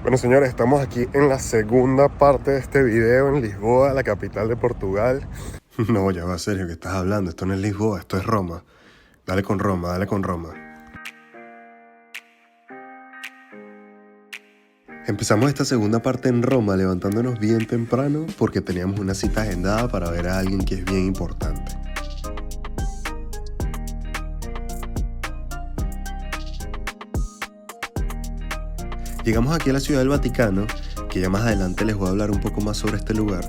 Bueno, señores, estamos aquí en la segunda parte de este video en Lisboa, la capital de Portugal. No, ya va, serio, ¿qué estás hablando? Esto no es Lisboa, esto es Roma. Dale con Roma, dale con Roma. Empezamos esta segunda parte en Roma levantándonos bien temprano porque teníamos una cita agendada para ver a alguien que es bien importante. Llegamos aquí a la Ciudad del Vaticano, que ya más adelante les voy a hablar un poco más sobre este lugar,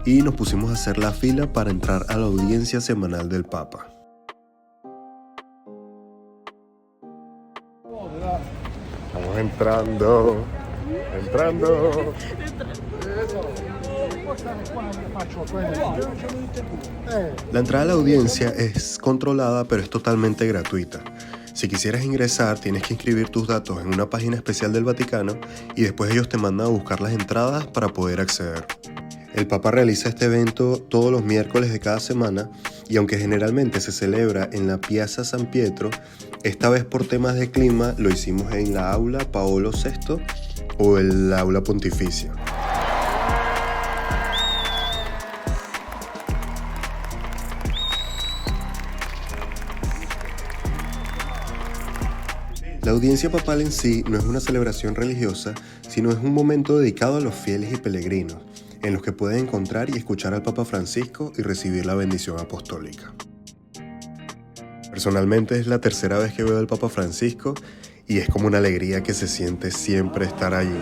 y nos pusimos a hacer la fila para entrar a la audiencia semanal del Papa. Estamos entrando. La entrada a la audiencia es controlada, pero es totalmente gratuita. Si quisieras ingresar, tienes que inscribir tus datos en una página especial del Vaticano y después ellos te mandan a buscar las entradas para poder acceder. El Papa realiza este evento todos los miércoles de cada semana y aunque generalmente se celebra en la Piazza San Pietro, esta vez por temas de clima lo hicimos en la Aula Paolo VI o el Aula Pontificia. La audiencia papal en sí no es una celebración religiosa, sino es un momento dedicado a los fieles y peregrinos, en los que pueden encontrar y escuchar al Papa Francisco y recibir la bendición apostólica. Personalmente es la tercera vez que veo al Papa Francisco y es como una alegría que se siente siempre estar allí.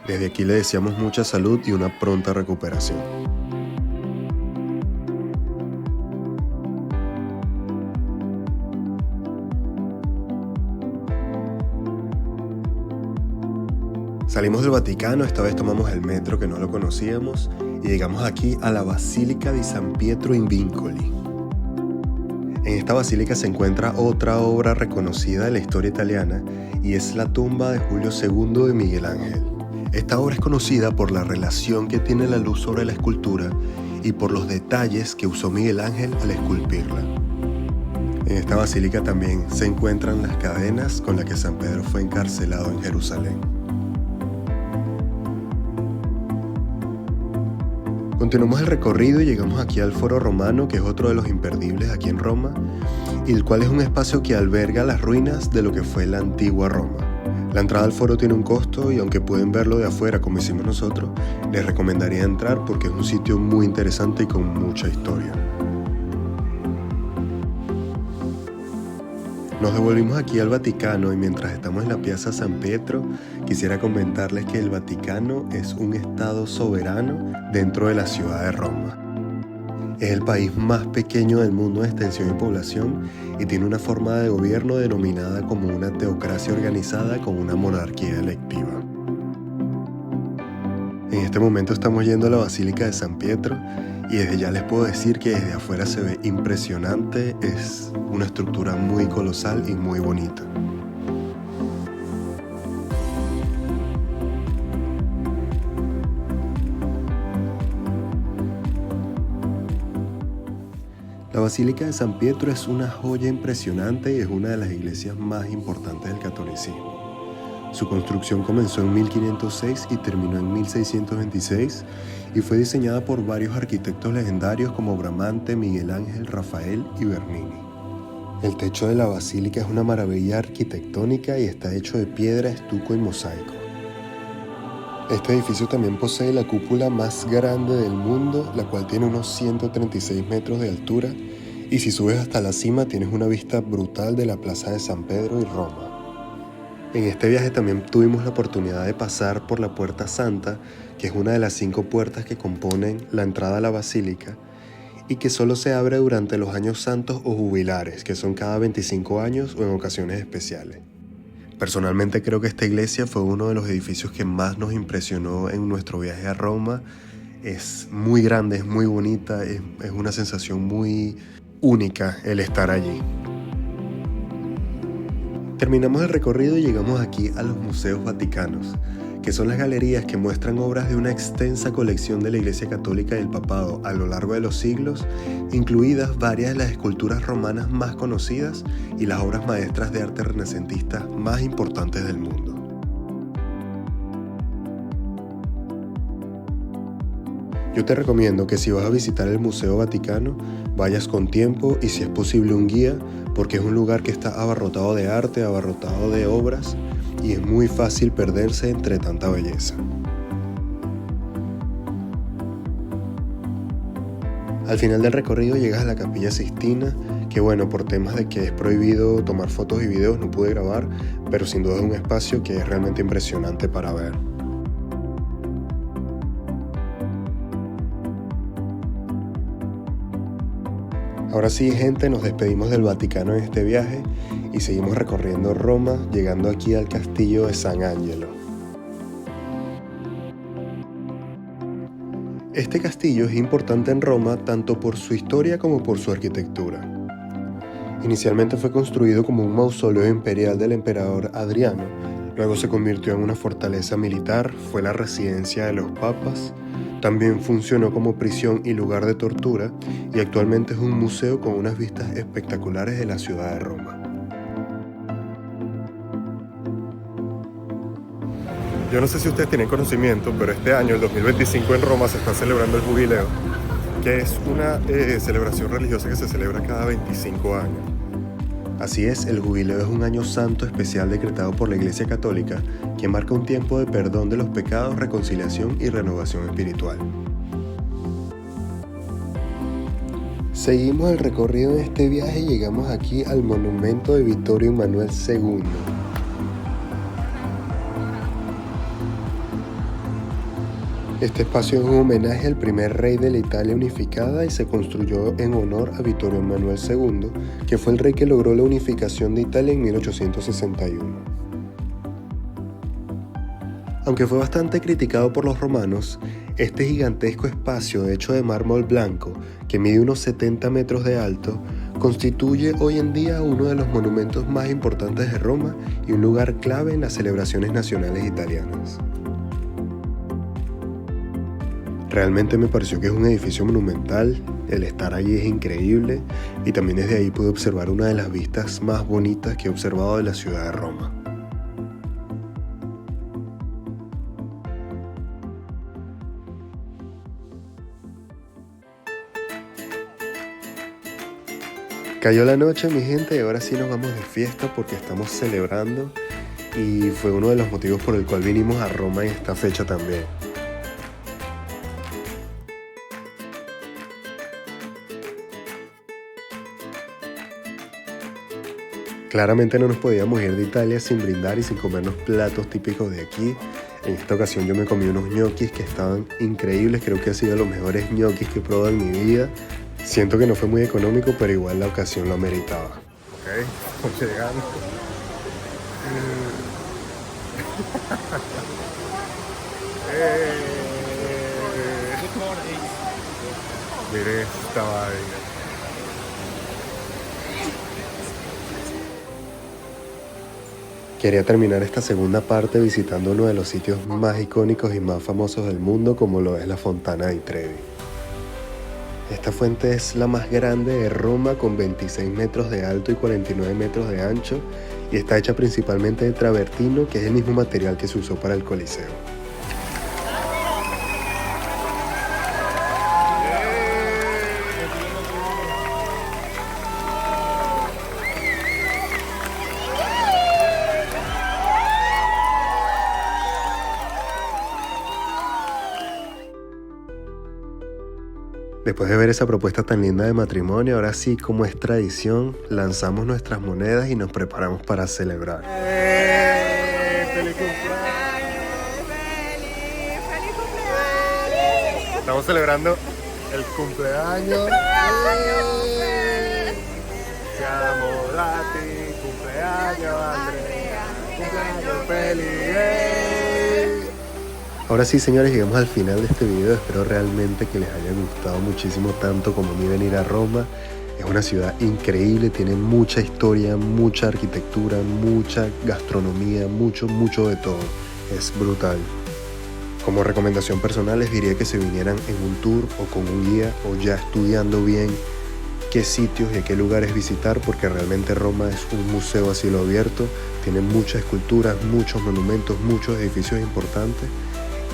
Desde aquí le deseamos mucha salud y una pronta recuperación. Salimos del Vaticano, esta vez tomamos el metro que no lo conocíamos y llegamos aquí a la Basílica di San Pietro in Vincoli. En esta basílica se encuentra otra obra reconocida de la historia italiana y es la tumba de Julio II de Miguel Ángel. Esta obra es conocida por la relación que tiene la luz sobre la escultura y por los detalles que usó Miguel Ángel al esculpirla. En esta basílica también se encuentran las cadenas con las que San Pedro fue encarcelado en Jerusalén. Continuamos el recorrido y llegamos aquí al Foro Romano, que es otro de los imperdibles aquí en Roma, y el cual es un espacio que alberga las ruinas de lo que fue la antigua Roma. La entrada al foro tiene un costo y aunque pueden verlo de afuera como hicimos nosotros, les recomendaría entrar porque es un sitio muy interesante y con mucha historia. Nos devolvimos aquí al Vaticano y mientras estamos en la Piazza San Pietro, quisiera comentarles que el Vaticano es un estado soberano dentro de la ciudad de Roma. Es el país más pequeño del mundo en extensión y población y tiene una forma de gobierno denominada como una teocracia organizada con una monarquía electiva. En este momento estamos yendo a la Basílica de San Pietro y desde ya les puedo decir que desde afuera se ve impresionante, es una estructura muy colosal y muy bonita. La Basílica de San Pietro es una joya impresionante y es una de las iglesias más importantes del catolicismo. Su construcción comenzó en 1506 y terminó en 1626 y fue diseñada por varios arquitectos legendarios como Bramante, Miguel Ángel, Rafael y Bernini. El techo de la basílica es una maravilla arquitectónica y está hecho de piedra, estuco y mosaico. Este edificio también posee la cúpula más grande del mundo, la cual tiene unos 136 metros de altura y si subes hasta la cima tienes una vista brutal de la Plaza de San Pedro y Roma. En este viaje también tuvimos la oportunidad de pasar por la Puerta Santa, que es una de las 5 puertas que componen la entrada a la basílica y que solo se abre durante los años santos o jubilares, que son cada 25 años o en ocasiones especiales. Personalmente creo que esta iglesia fue uno de los edificios que más nos impresionó en nuestro viaje a Roma. Es muy grande, es muy bonita, es una sensación muy única el estar allí. Terminamos el recorrido y llegamos aquí a los Museos Vaticanos, que son las galerías que muestran obras de una extensa colección de la Iglesia Católica y el Papado a lo largo de los siglos, incluidas varias de las esculturas romanas más conocidas y las obras maestras de arte renacentista más importantes del mundo. Yo te recomiendo que si vas a visitar el Museo Vaticano, vayas con tiempo y si es posible un guía, porque es un lugar que está abarrotado de arte, abarrotado de obras, y es muy fácil perderse entre tanta belleza. Al final del recorrido llegas a la Capilla Sixtina, que bueno, por temas de que es prohibido tomar fotos y videos no pude grabar, pero sin duda es un espacio que es realmente impresionante para ver. Ahora sí, gente, nos despedimos del Vaticano en este viaje y seguimos recorriendo Roma, llegando aquí al castillo de San Angelo. Este castillo es importante en Roma tanto por su historia como por su arquitectura. Inicialmente fue construido como un mausoleo imperial del emperador Adriano, luego se convirtió en una fortaleza militar, fue la residencia de los papas, también funcionó como prisión y lugar de tortura y actualmente es un museo con unas vistas espectaculares de la ciudad de Roma. Yo no sé si ustedes tienen conocimiento, pero este año, el 2025, en Roma se está celebrando el Jubileo, que es una celebración religiosa que se celebra cada 25 años. Así es, el Jubileo es un año santo especial decretado por la Iglesia Católica que marca un tiempo de perdón de los pecados, reconciliación y renovación espiritual. Seguimos el recorrido en este viaje y llegamos aquí al monumento de Vittorio Emanuele II. Este espacio es un homenaje al primer rey de la Italia unificada y se construyó en honor a Vittorio Emanuele II, que fue el rey que logró la unificación de Italia en 1861. Aunque fue bastante criticado por los romanos, este gigantesco espacio hecho de mármol blanco, que mide unos 70 metros de alto, constituye hoy en día uno de los monumentos más importantes de Roma y un lugar clave en las celebraciones nacionales italianas. Realmente me pareció que es un edificio monumental, el estar allí es increíble y también desde ahí pude observar una de las vistas más bonitas que he observado de la ciudad de Roma. Cayó la noche, mi gente, y ahora sí nos vamos de fiesta porque estamos celebrando y fue uno de los motivos por el cual vinimos a Roma en esta fecha también. Claramente no nos podíamos ir de Italia sin brindar y sin comernos platos típicos de aquí. En esta ocasión yo me comí unos ñoquis que estaban increíbles, creo que han sido los mejores ñoquis que he probado en mi vida. Siento que no fue muy económico, pero igual la ocasión lo ameritaba. Ok, estamos llegando. Miren esta vaina. Quería terminar esta segunda parte visitando uno de los sitios más icónicos y más famosos del mundo, como lo es la Fontana di Trevi. Esta fuente es la más grande de Roma, con 26 metros de alto y 49 metros de ancho, y está hecha principalmente de travertino, que es el mismo material que se usó para el Coliseo. Después de ver esa propuesta tan linda de matrimonio, ahora sí, como es tradición, lanzamos nuestras monedas y nos preparamos para celebrar. ¡Feliz cumpleaños! ¡Feliz cumpleaños! Estamos celebrando el cumpleaños. Siamo dati, cumpleaños Andrea, cumpleaños feliz. Ahora sí, señores, llegamos al final de este video. Espero realmente que les haya gustado muchísimo, tanto como a mí venir a Roma. Es una ciudad increíble, tiene mucha historia, mucha arquitectura, mucha gastronomía, mucho de todo. Es brutal. Como recomendación personal les diría que se vinieran en un tour o con un guía o ya estudiando bien qué sitios y a qué lugares visitar, porque realmente Roma es un museo a cielo abierto, tiene muchas esculturas, muchos monumentos, muchos edificios importantes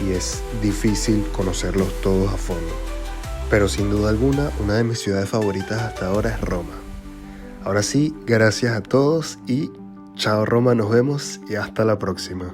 y es difícil conocerlos todos a fondo. Pero sin duda alguna, una de mis ciudades favoritas hasta ahora es Roma. Ahora sí, gracias a todos y chao Roma, nos vemos y hasta la próxima.